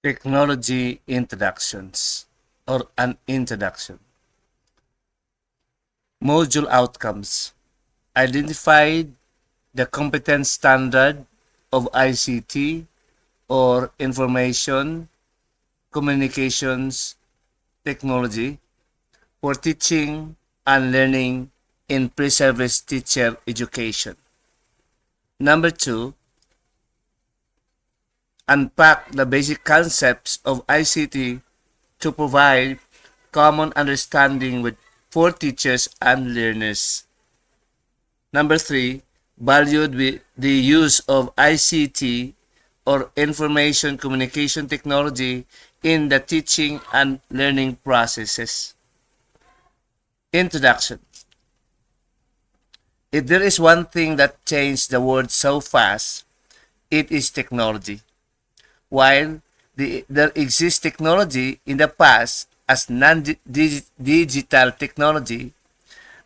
Technology introductions or an introduction. Module outcomes. Identified the competence standard of ICT or information communications technology for teaching and learning in pre-service teacher education. Number 2, unpack the basic concepts of ICT to provide common understanding for teachers and learners. Number 3, valued the use of ICT or information communication technology in the teaching and learning processes. Introduction. If there is one thing that changed the world so fast, it is technology. While there exists technology in the past as non-digital technology,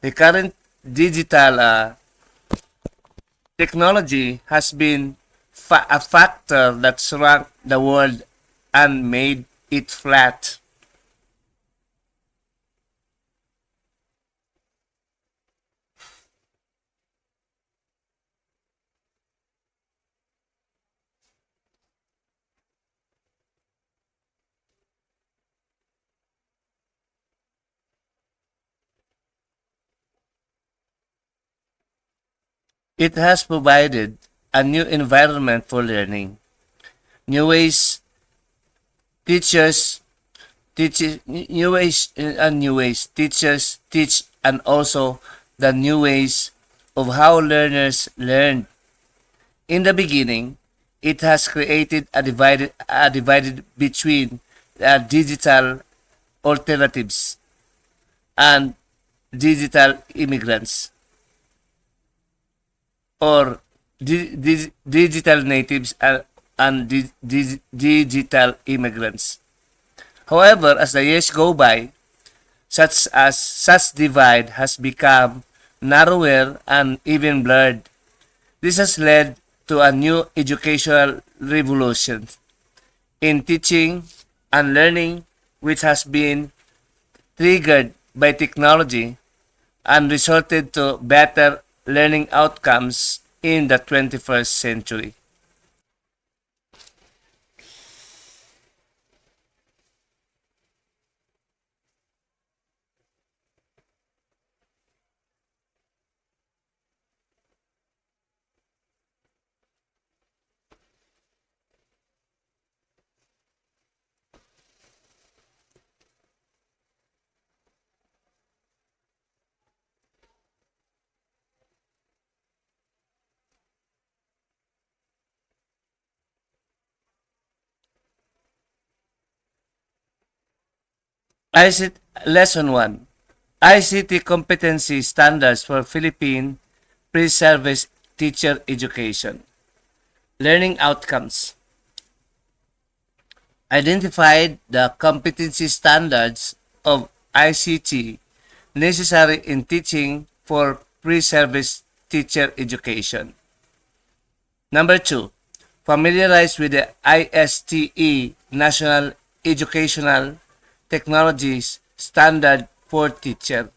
the current digital technology has been a factor that shrunk the world and made it flat. It has provided a new environment for learning, new ways teachers new ways teachers teach, and also the new ways of how learners learn. In the beginning, it has created a divided between digital alternatives and digital immigrants, or digital natives and digital immigrants. However, as the years go by, such divide has become narrower and even blurred. This has led to a new educational revolution in teaching and learning, which has been triggered by technology and resulted to better learning outcomes in the 21st century. ICT Lesson 1: ICT Competency Standards for Philippine Pre-Service Teacher Education. Learning Outcomes. Identified the competency standards of ICT necessary in teaching for pre-service teacher education. Number 2, familiarize with the ISTE National Educational Technologies Standard for Teacher.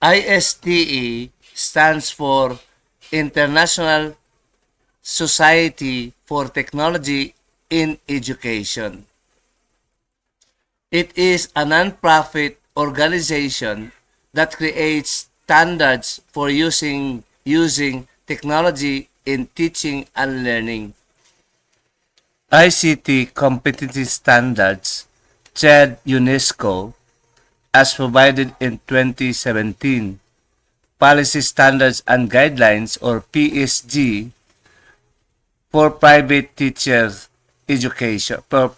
ISTE stands for International Society for Technology in Education. It is a non-profit organization that creates standards for using technology in teaching and learning. ICT Competency Standards, chaired UNESCO, as provided in 2017. Policy Standards and Guidelines, or PSG, for private teachers education, for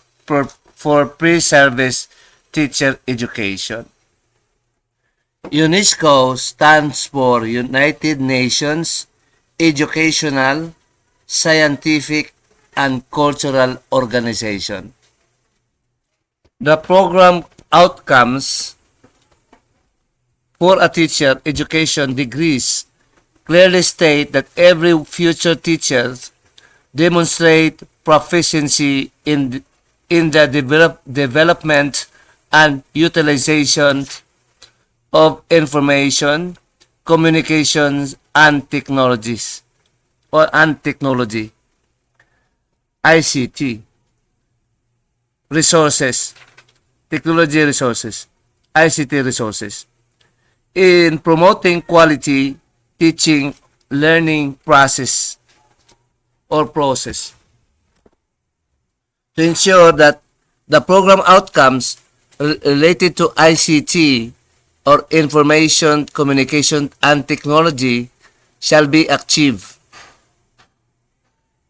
pre-service teacher education. UNESCO stands for United Nations Educational, Scientific, and Cultural Organization. The program outcomes for a teacher education degrees clearly state that every future teacher demonstrate proficiency in the development and utilization of information, communications, and technologies and technology. ICT resources, technology resources, ICT resources in promoting quality teaching learning process or process to ensure that the program outcomes related to ICT or information, communication, and technology shall be achieved.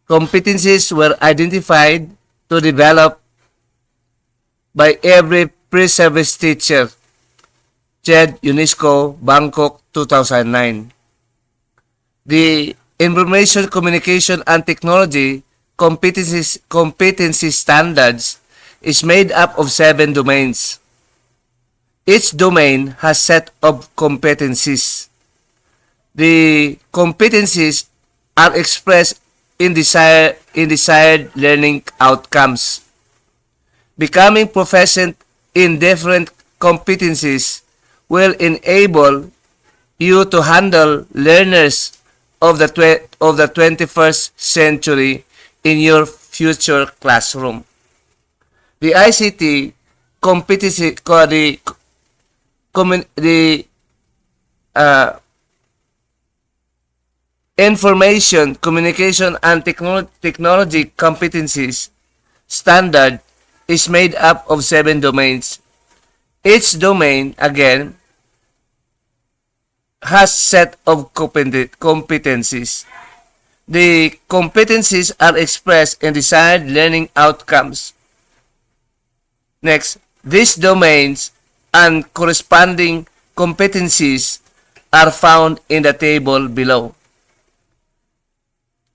Competencies were identified to develop by every pre-service teacher. CHED UNESCO Bangkok 2009. The Information Communication and Technology competency standards is made up of 7 domains. Each domain has set of competencies. The competencies are expressed in desired learning outcomes. Becoming proficient in different competencies will enable you to handle learners of the 21st century in your future classroom. The ICT competency, the information, communication, and technology competencies standard is made up of 7 domains. Each domain, again, has set of competencies. The competencies are expressed in desired learning outcomes. Next, these domains and corresponding competencies are found in the table below.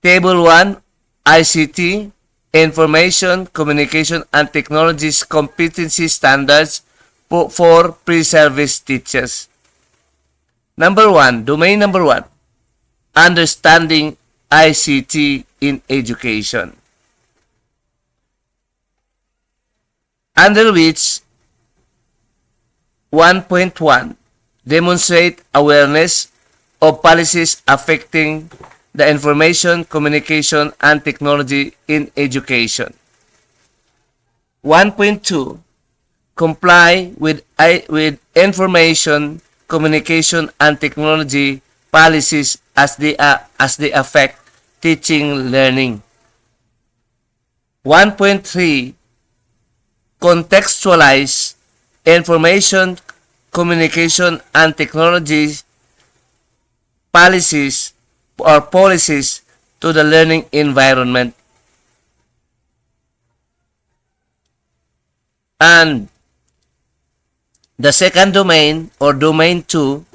Table 1, ICT, Information, Communication, and Technologies Competency Standards for pre-service teachers. Domain number 1, Understanding ICT in Education, under which 1.1 demonstrate awareness of policies affecting the information, communication, and technology in education. 1.2 comply with information, communication, and technology policies as they affect teaching learning. 1.3 contextualize information, communication, and technology policies to the learning environment. And the second domain, or domain 2,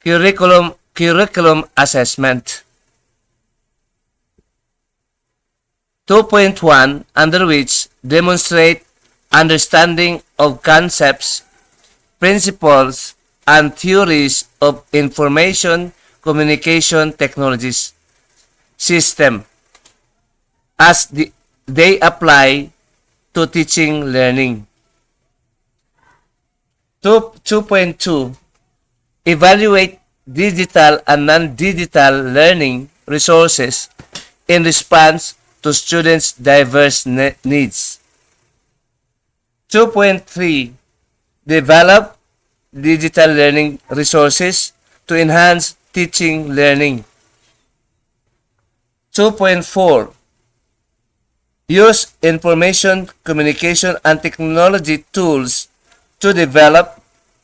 curriculum assessment. 2.1, under which demonstrate understanding of concepts, principles, and theories of information communication technologies system as they apply to teaching learning. 2.2 evaluate digital and non-digital learning resources in response to students' diverse needs. 2.3 develop digital learning resources to enhance teaching learning. 2.4 use information, communication, and technology tools to develop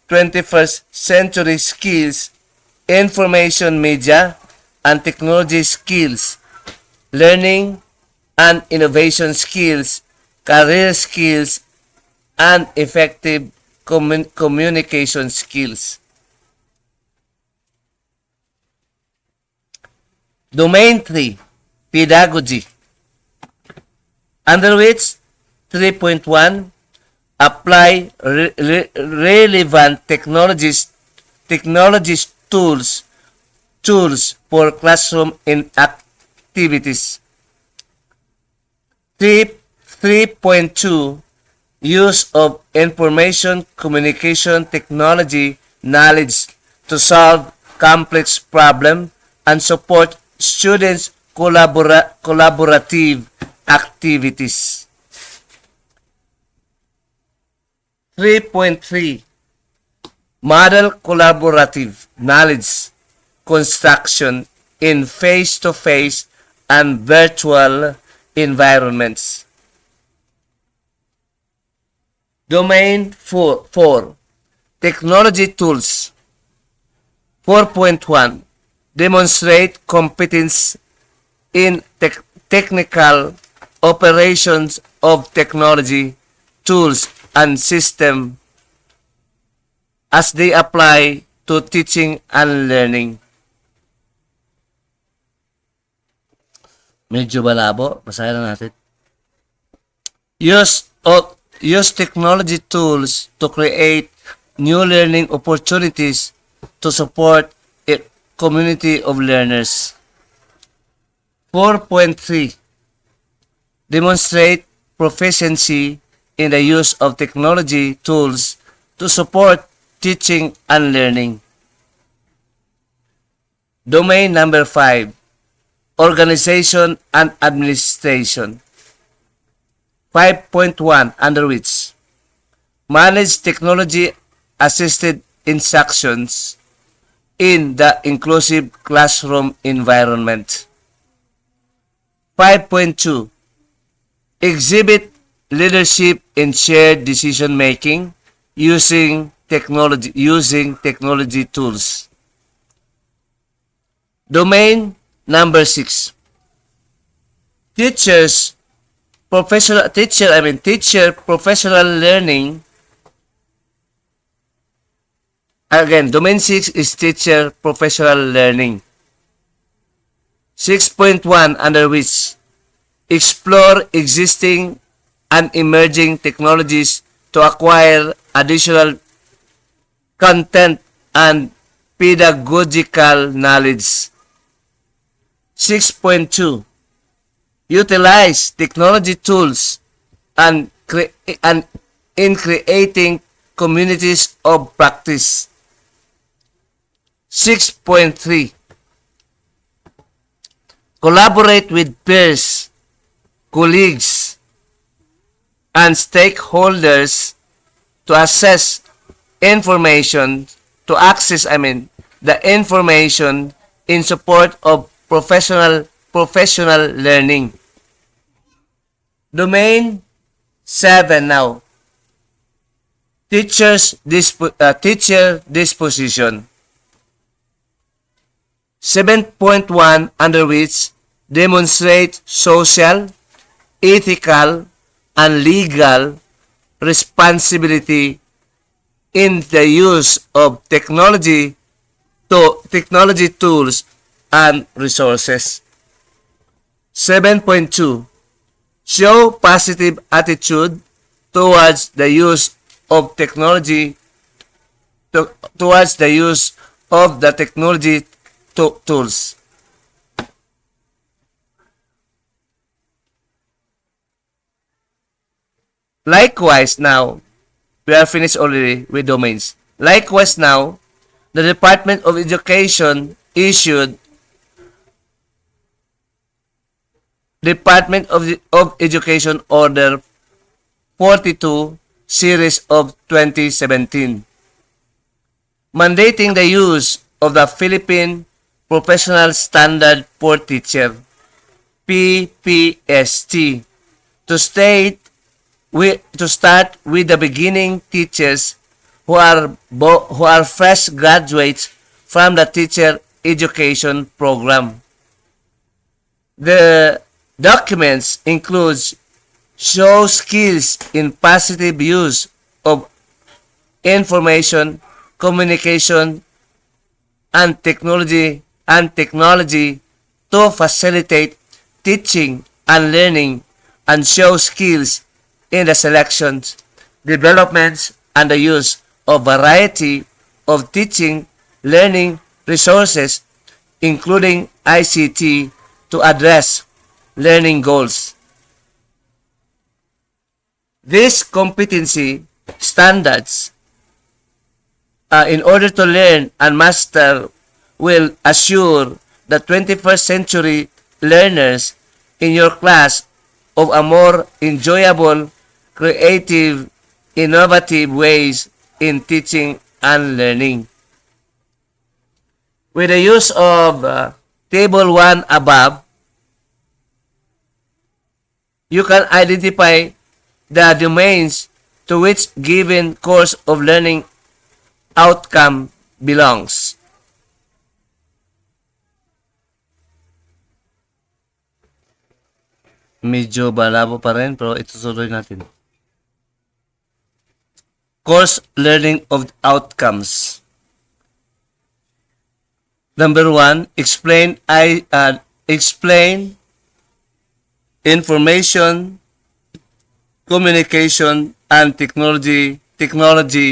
21st century skills, information media and technology skills, learning and innovation skills, career skills, and effective communication skills. Domain 3, pedagogy, under which 3.1 apply relevant technologies tools for classroom activities. 3.2 Use of information communication technology knowledge to solve complex problems and support students' collaborative activities. 3.3 Model collaborative knowledge construction in face-to-face and virtual environments. Domain 4 Technology tools. 4.1 Demonstrate competence in technical operations of technology, tools, and system as they apply to teaching and learning. Medyo malabo. Basahin na natin. Use technology tools to create new learning opportunities to support a community of learners. 4.3 Demonstrate proficiency in the use of technology tools to support teaching and learning. Domain number 5 Organization and administration. 5.1 Under which manage technology assisted instructions in the inclusive classroom environment. 5.2 Exhibit leadership in shared decision making using technology tools. Domain number 6 Teacher professional learning. Again, domain 6 is teacher professional learning. 6.1 Under which explore existing and emerging technologies to acquire additional content and pedagogical knowledge. 6.2 Utilize technology tools and in creating communities of practice. 6.3 Collaborate with peers, colleagues, and stakeholders to access the information in support of professional learning. Domain 7 now. Teacher disposition. 7.1 Under which demonstrate social, ethical, and legal responsibility in the use of technology tools and resources. 7.2 Show positive attitude towards the use of technology tools. Likewise, now we are finished already with domains. Likewise, now the Department of Education issued Department of Education Order 42 Series of 2017, mandating the use of the Philippine Professional Standard for Teacher (PPST) to start with the beginning teachers who are fresh graduates from the teacher education program. The documents includes show skills in positive use of information, communication, and technology to facilitate teaching and learning, and show skills in the selections, developments, and the use of variety of teaching learning resources, including ICT, to address learning goals. These competency standards, in order to learn and master, will assure the 21st century learners in your class of a more enjoyable, creative, innovative ways in teaching and learning. With the use of Table 1 above, you can identify the domains to which given course of learning outcome belongs. Medyo malabo pa rin, pero itutuloy natin. Course learning of outcomes. Number 1, explain information, communication, and technology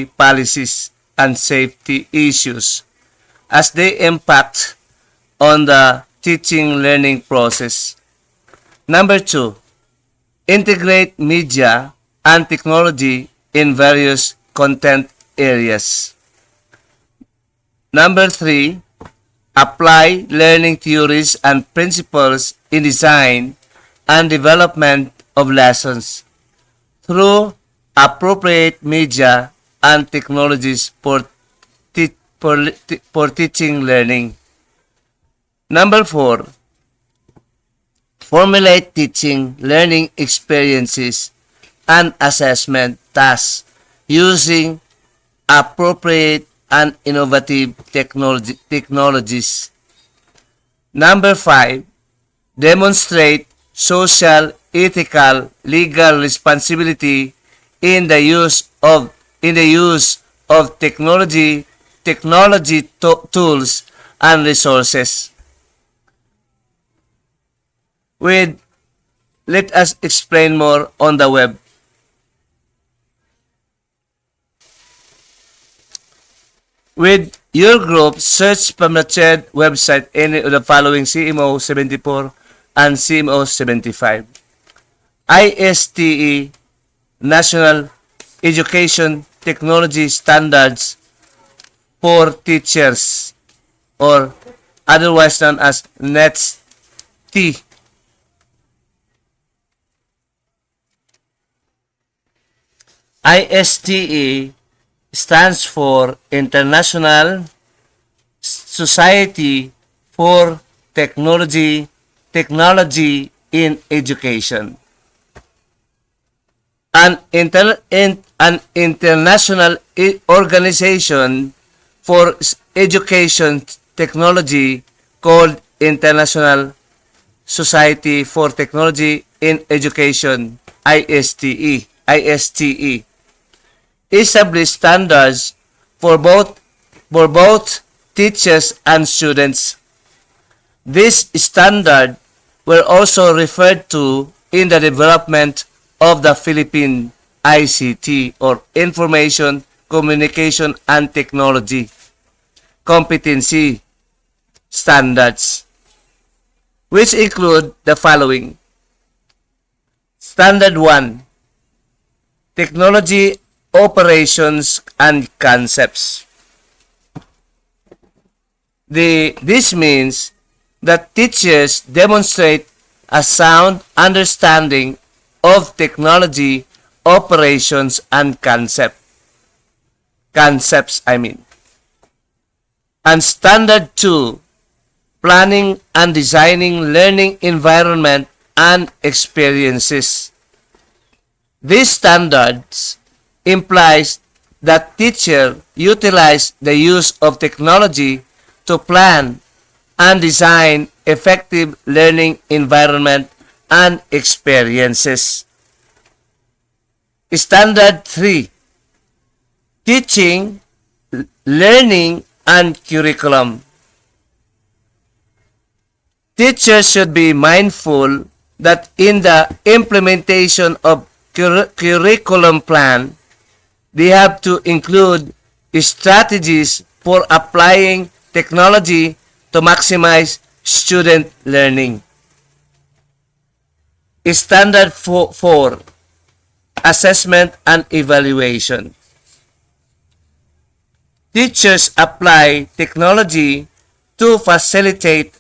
policies and safety issues as they impact on the teaching learning process. Number 2, integrate media and technology in various content areas. Number 3, apply learning theories and principles in design and development of lessons through appropriate media and technologies for teaching learning. Number 4, formulate teaching learning experiences and assessment tasks using appropriate and innovative technologies. Number 5, demonstrate social, ethical, legal responsibility in the use of technology tools and resources. Let us explain more on the web. With your group, search from the shared website any of the following CMO 74 and CMO 75. ISTE, National Education Technology Standards for Teachers, or otherwise known as NETS-T. ISTE stands for International Society for Technology in Education. An international organization for education technology called International Society for Technology in Education, ISTE, established standards for both teachers and students. These standards were also referred to in the development of the Philippine ICT, or Information, Communication and Technology Competency Standards, which include the following. Standard 1, Technology Operations and Concepts. This means that teachers demonstrate a sound understanding of technology operations and concepts. And Standard 2, Planning and Designing Learning Environment and Experiences. These standards implies that teachers utilize the use of technology to plan and design effective learning environment and experiences. Standard 3, Teaching, Learning, and Curriculum. Teachers should be mindful that in the implementation of curriculum plan, they have to include strategies for applying technology to maximize student learning. Standard 4, assessment and evaluation. Teachers apply technology to facilitate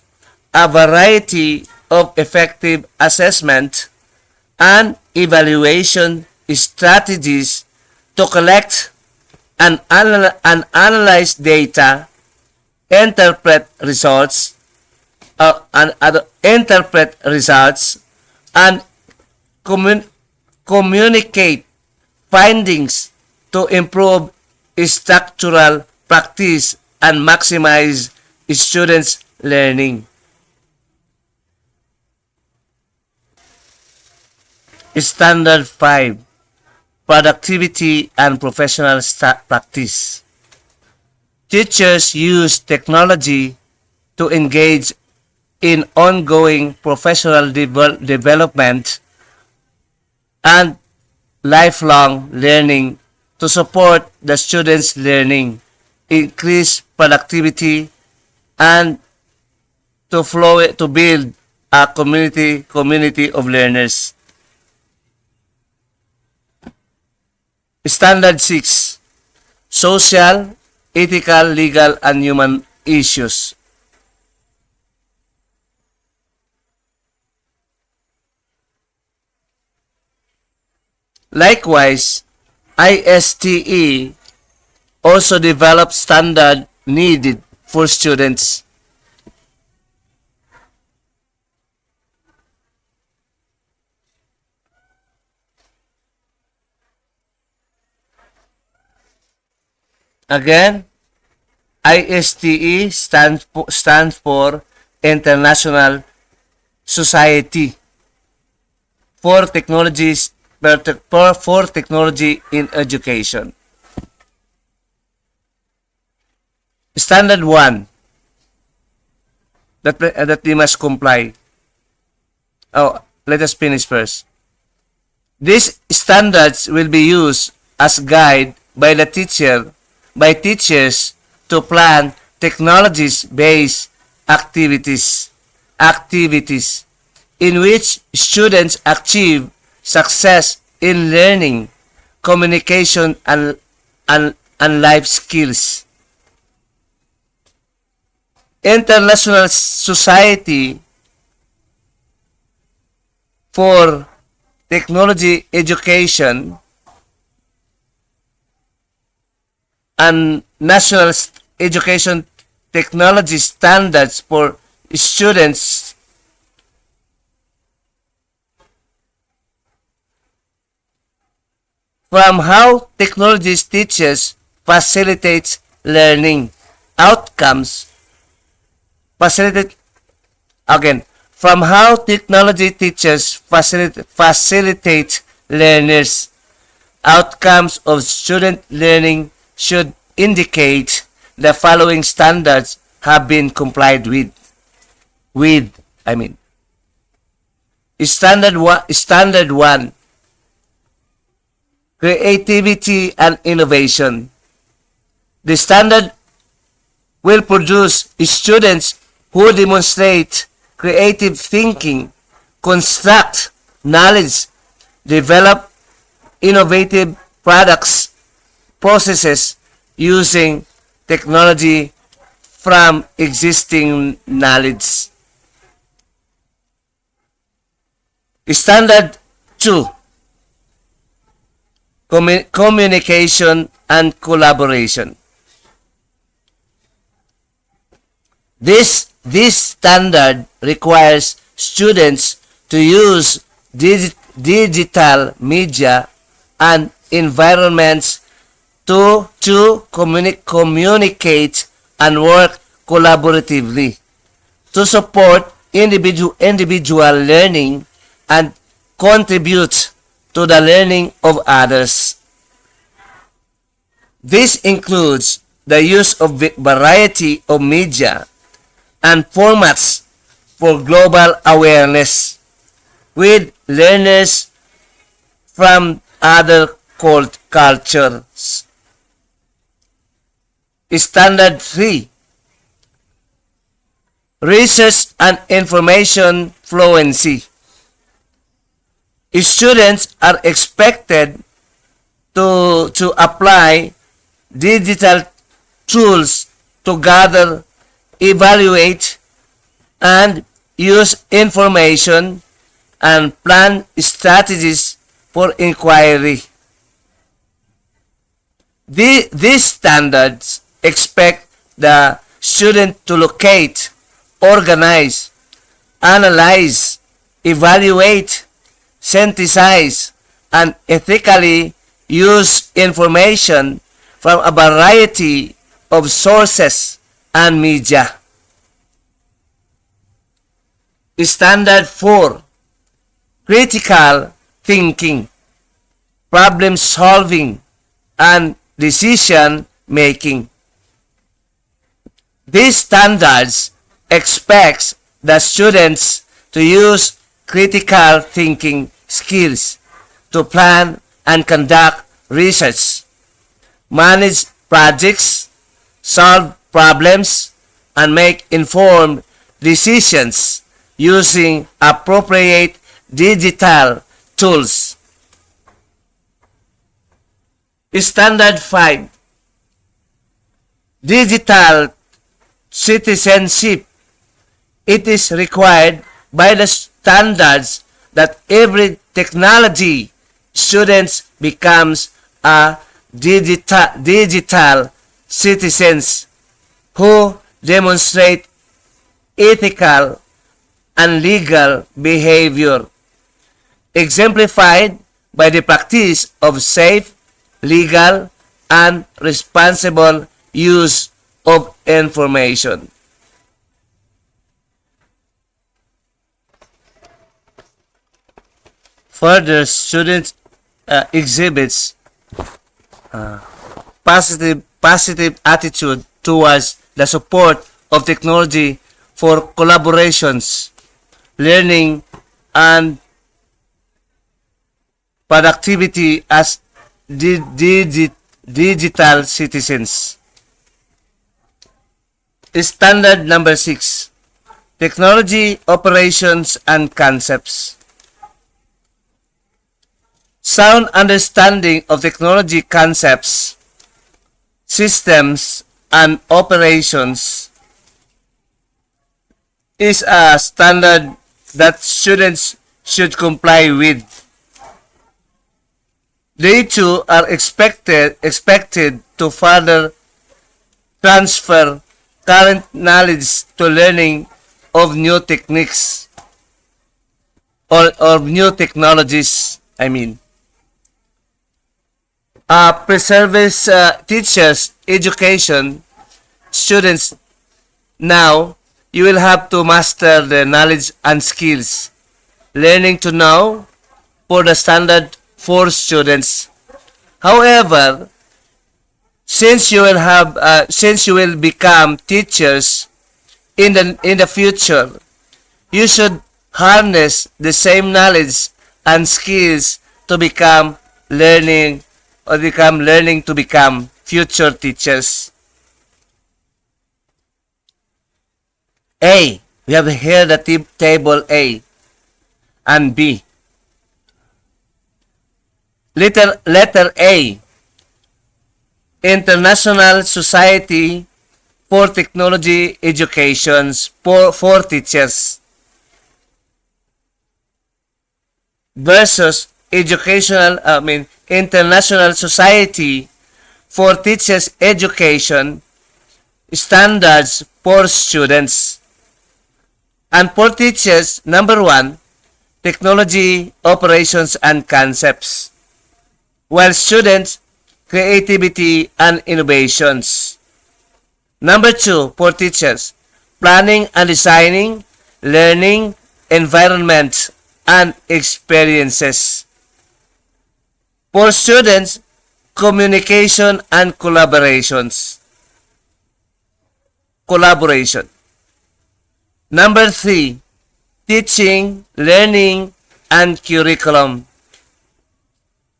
a variety of effective assessment and evaluation strategies to collect and analyze data, interpret results, and communicate findings to improve structural practice and maximize students' learning. Standard 5, productivity and professional practice. Teachers use technology to engage in ongoing professional development and lifelong learning to support the students' learning, increase productivity, and to build a community of learners. Standard 6, social, ethical, legal, and human issues. Likewise, ISTE also develops standard needed for students. Again, ISTE stands for International Society for Technology in Education. Standard 1 that we must comply. Oh, let us finish first. These standards will be used as guide by teachers to plan technologies-based activities in which students achieve success in learning, communication, and life skills. International Society for Technology Education and National Education Technology Standards for students from how technology teaches facilitates learning outcomes. From how technology teaches facilitate learners outcomes of student learning should indicate the following standards have been complied with. Standard 1, creativity and innovation. The standard will produce students who demonstrate creative thinking, construct knowledge, develop innovative products, processes using technology from existing knowledge. Standard 2, communication and collaboration. This standard requires students to use digital media and environments to communicate and work collaboratively to support individual learning and contribute to the learning of others. This includes the use of variety of media and formats for global awareness with learners from other cultures. Standard 3, research and information fluency. Students are expected to apply digital tools to gather, evaluate, and use information and plan strategies for inquiry. These standards expect the student to locate, organize, analyze, evaluate, synthesize, and ethically use information from a variety of sources and media. Standard 4. Critical thinking, problem solving, and decision making. These standards expect the students to use critical thinking skills to plan and conduct research, manage projects, solve problems, and make informed decisions using appropriate digital tools. Standard 5. Digital citizenship. It is required by the standards that every technology students becomes a digital citizens who demonstrate ethical and legal behavior, exemplified by the practice of safe, legal, and responsible use of information. Further, students exhibits positive attitude towards the support of technology for collaborations, learning, and productivity as digital citizens. Standard number 6. Technology operations and concepts. Sound understanding of technology concepts, systems, and operations is a standard that students should comply with. They too are expected to further transfer current knowledge to learning of new techniques or new technologies, preserves teachers education students. Now you will have to master the knowledge and skills learning to know for the standard for students. However, since you will become teachers in the future, you should harness the same knowledge and skills to become learning to become future teachers. A. We have here the table A and B. Letter A. International Society for Technology Educations for teachers versus International Society for Teachers Education standards for students. And for teachers, number 1, technology operations and concepts, while students, creativity and innovations. Number 2, for teachers, planning and designing, learning, environment, and experiences. For students, communication and collaboration. Number 3, teaching, learning, and curriculum.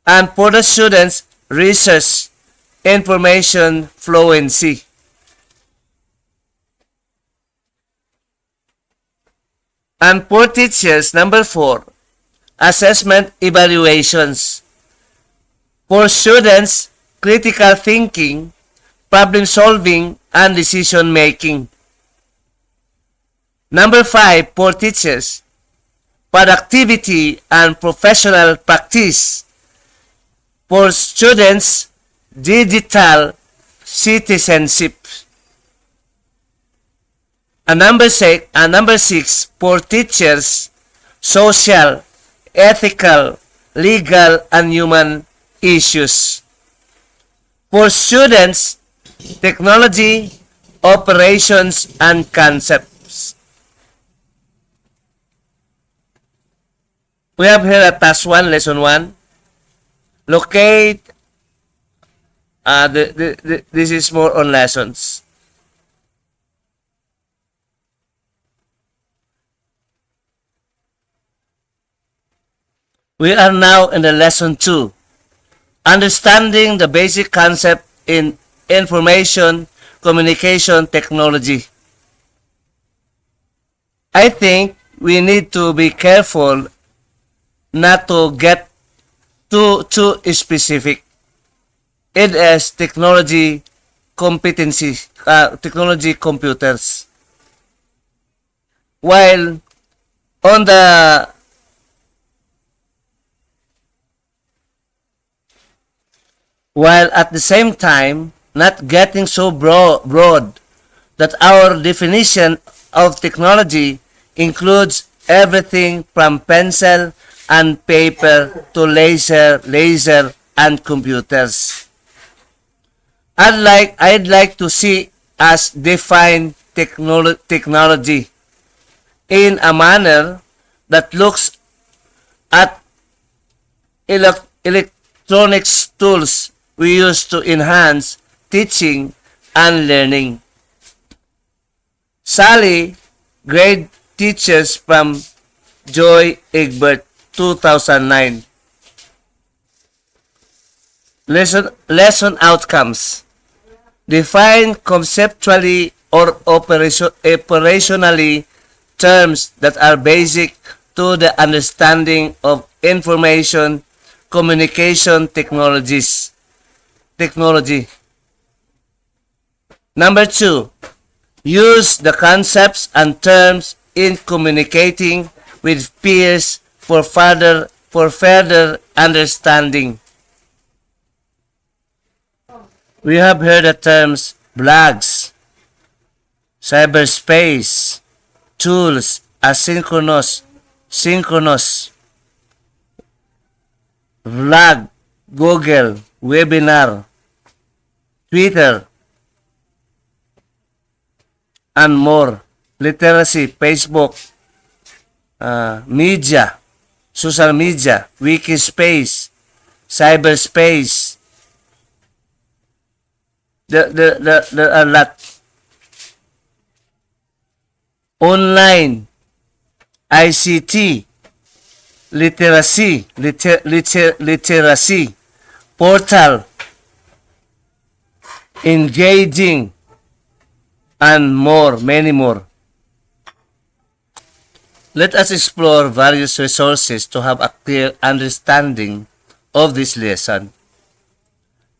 And for the students, research, information fluency. And for teachers, number 4, assessment evaluations. For students, critical thinking, problem solving, and decision making. Number 5, for teachers, productivity and professional practice. For students, digital citizenship. And number six, for teachers, social, ethical, legal, and human issues. For students, technology, operations, and concepts. We have here at task 1, lesson 1. Locate, this is more on lessons. We are now in the lesson 2. Understanding the basic concept in information communication technology. I think we need to be careful not to get too specific. It is technology competency, technology computers. While on the while at the same time not getting so broad that our definition of technology includes everything from pencil and paper to laser and computers. I'd like to see us define technology in a manner that looks at electronics tools we use to enhance teaching and learning. Sally, grade teachers from Joy Egbert, 2009. Lesson outcomes. Define conceptually or operationally terms that are basic to the understanding of information communication technology. Number 2, use the concepts and terms in communicating with peers for further understanding. We have heard the terms blogs, cyberspace, tools, asynchronous, synchronous, vlog, Google, webinar, Twitter, and more. Literacy, Facebook, media, social media, wikispace, cyberspace. There are a lot. Online, ICT, literacy, literacy, portal, engaging, and more, many more. Let us explore various resources to have a clear understanding of this lesson.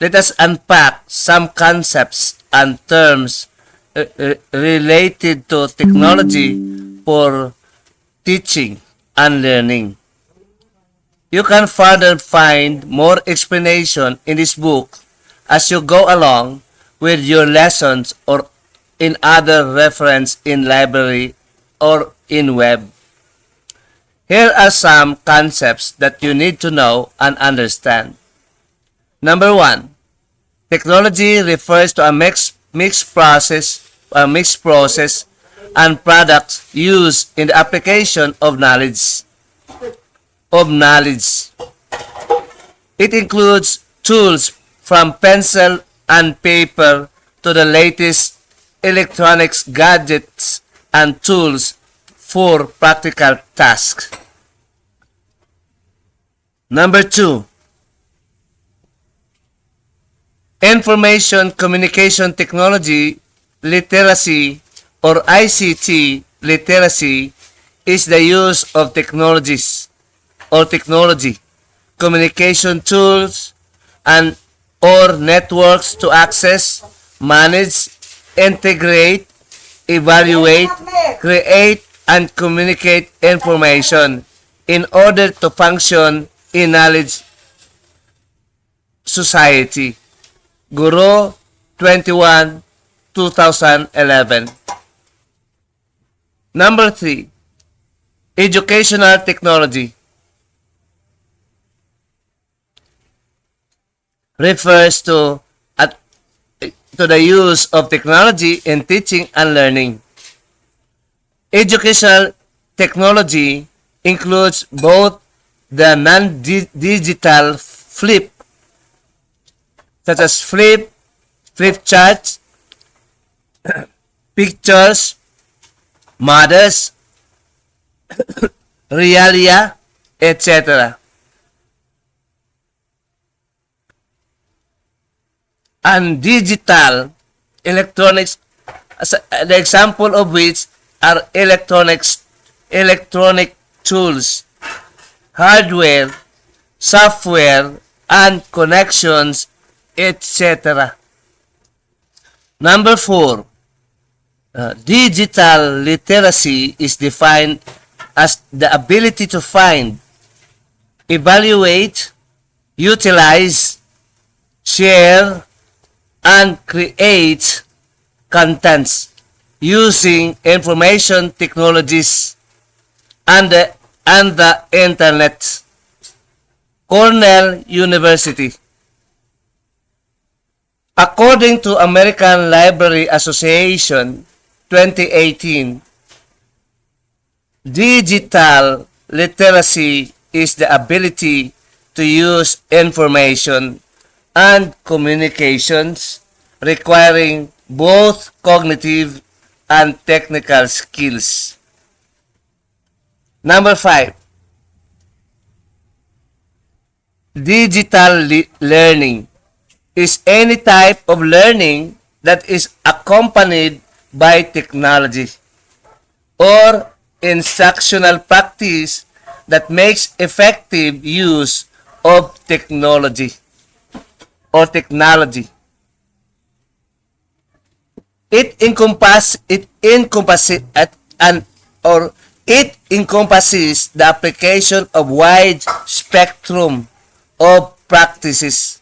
Let us unpack some concepts and terms related to technology for teaching and learning. You can further find more explanation in this book as you go along with your lessons or in other reference in library or in web. Here are some concepts that you need to know and understand. Number 1, technology refers to a mixed process and products used in the application of knowledge. It includes tools from pencil and paper to the latest electronics gadgets and tools for practical tasks. Number 2, information communication technology literacy or ICT literacy is the use of technologies or technology, communication tools, and or networks to access, manage, integrate, evaluate, create, and communicate information in order to function in knowledge society. Guru 21, 2011. Number 3, educational technology refers to the use of technology in teaching and learning. Educational technology includes both the non-digital flip, such as flip charts, pictures, models, realia, etc. And digital electronics, the example of which are electronic tools, hardware, software, and connections, etc. Number 4, digital literacy is defined as the ability to find, evaluate, utilize, share, and create contents using information technologies and the internet. Cornell University. According to American Library Association 2018, digital literacy is the ability to use information and communications requiring both cognitive and technical skills. Number 5, digital learning is any type of learning that is accompanied by technology or instructional practice that makes effective use of technology or technology. It encompasses the application of wide spectrum of practices,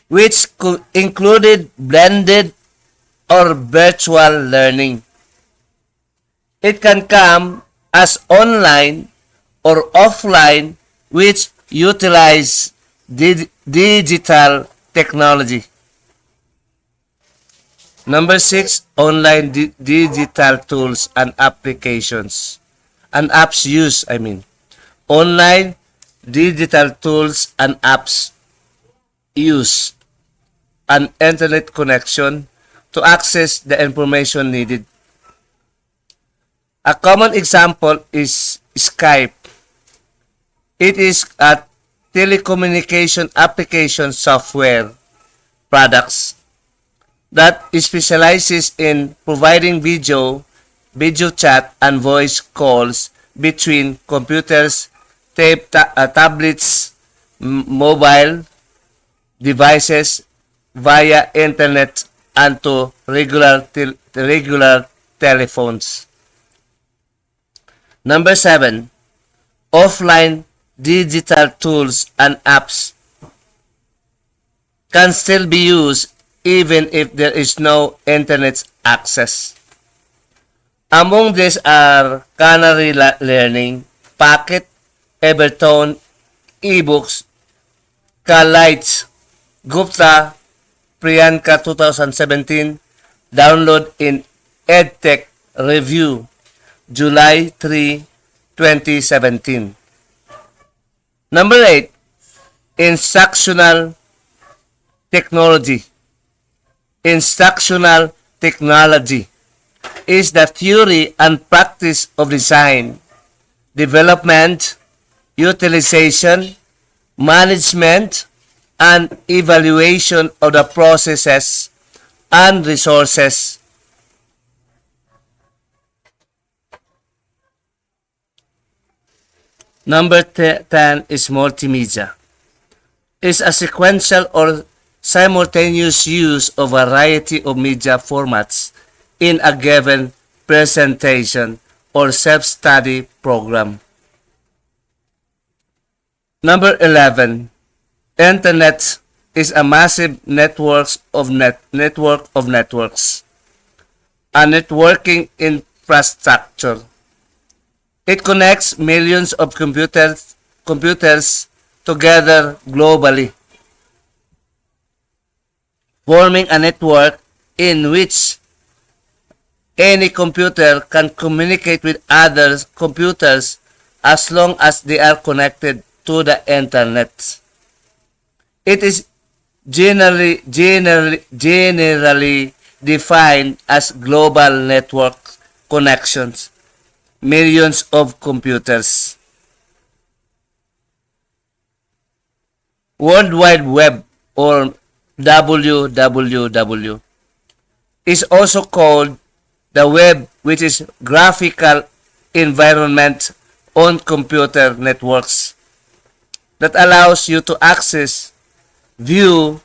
which included blended or virtual learning. It can come as online or offline, which utilize digital technology. Number 6, online digital tools and applications and apps use. Online digital tools and apps use an internet connection to access the information needed. A common example is Skype. It is a telecommunication application software products that specializes in providing video chat, and voice calls between computers, tablets, mobile devices via internet and to regular telephones. Number 7, offline digital tools and apps can still be used even if there is no internet access. Among these are Canary Learning, Pocket, Everton, eBooks, Kalights, Gupta, Priyanka 2017, download in EdTech Review, July 3, 2017. Number 8, instructional technology. Instructional technology is the theory and practice of design, development, utilization, management, and evaluation of the processes and resources. Number 10 is multimedia. Is a sequential or simultaneous use of a variety of media formats in a given presentation or self-study program. Number 11. Internet is a massive network of networks, a networking infrastructure. It connects millions of computers together globally, forming a network in which any computer can communicate with other computers as long as they are connected to the internet. It is generally defined as global network connections, millions of computers. World Wide Web, or WWW, is also called the web, which is graphical environment on computer networks that allows you to access, view,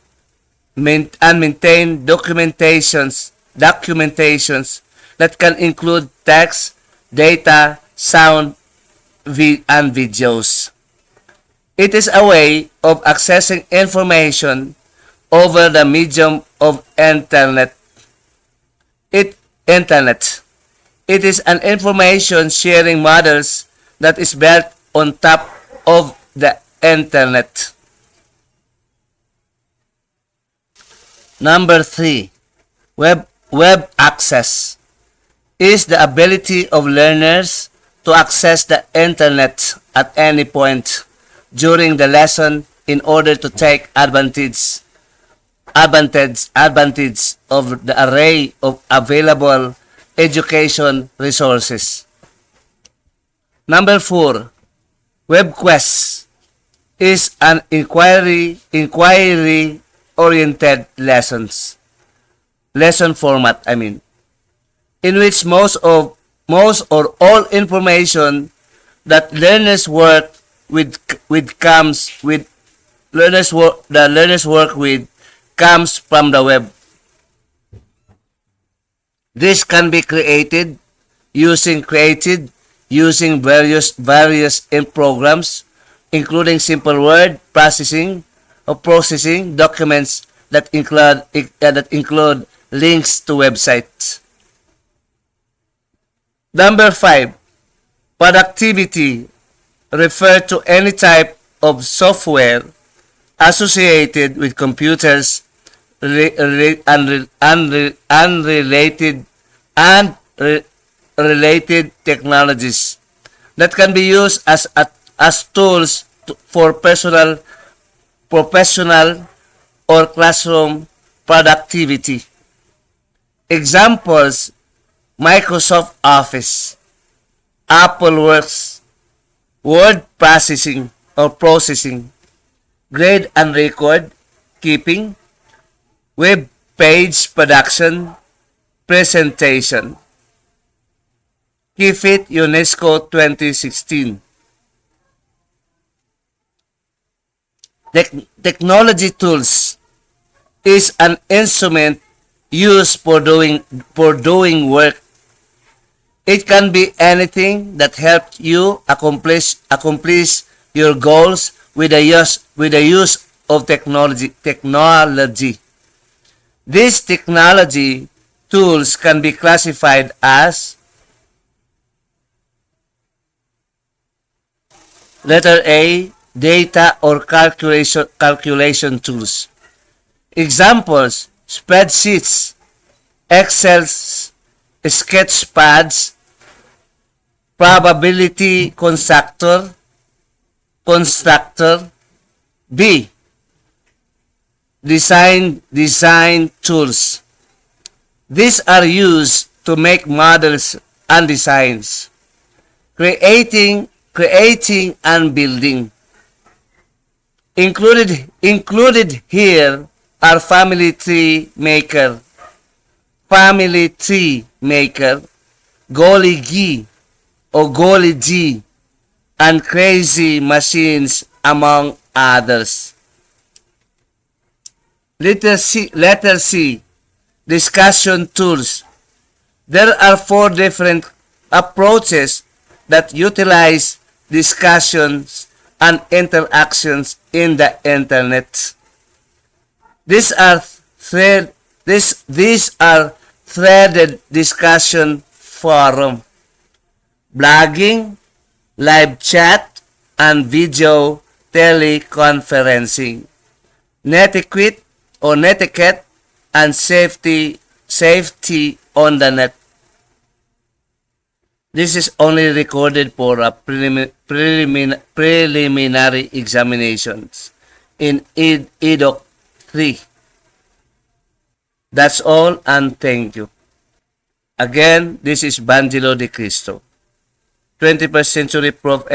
and maintain documentations that can include text, data, sound, and videos. It is a way of accessing information over the medium of internet. It is an information sharing models that is built on top of the internet. Number 3. Web access is the ability of learners to access the internet at any point during the lesson in order to take advantage of the array of available education resources. Number 4. WebQuest is an inquiry-oriented lesson format, in which most or all information that learners work with comes from the web. This can be created using various programs, including simple word processing documents that include links to websites. Number 5. Productivity refer to any type of software associated with computers related technologies that can be used as tools for professional or classroom productivity. Examples: Microsoft Office, Apple Works, word processing, grade and record keeping, web page production, presentation. Kifit UNESCO 2016. Technology tools is an instrument used for doing work. It can be anything that helps you accomplish your goals with the use of technology. These technology tools can be classified as: letter A, data or calculation tools. Examples: spreadsheets, Excel, sketchpads, probability constructor. B, design tools. These are used to make models and designs, creating and building. Included here are family tree maker, Goligi or Goligi, and crazy machines, among others. Letter C, discussion tools. There are 4 different approaches that utilize discussions and interactions in the internet. These are threaded discussion forum, blogging, live chat, and video teleconferencing, netiquette or netiquette, and safety on the net. This is only recorded for a preliminary examinations in educ 3. That's all, and thank you. Again, this is Banjelo de Cristo, 21st century prof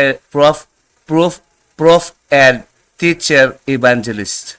ed teacher evangelist.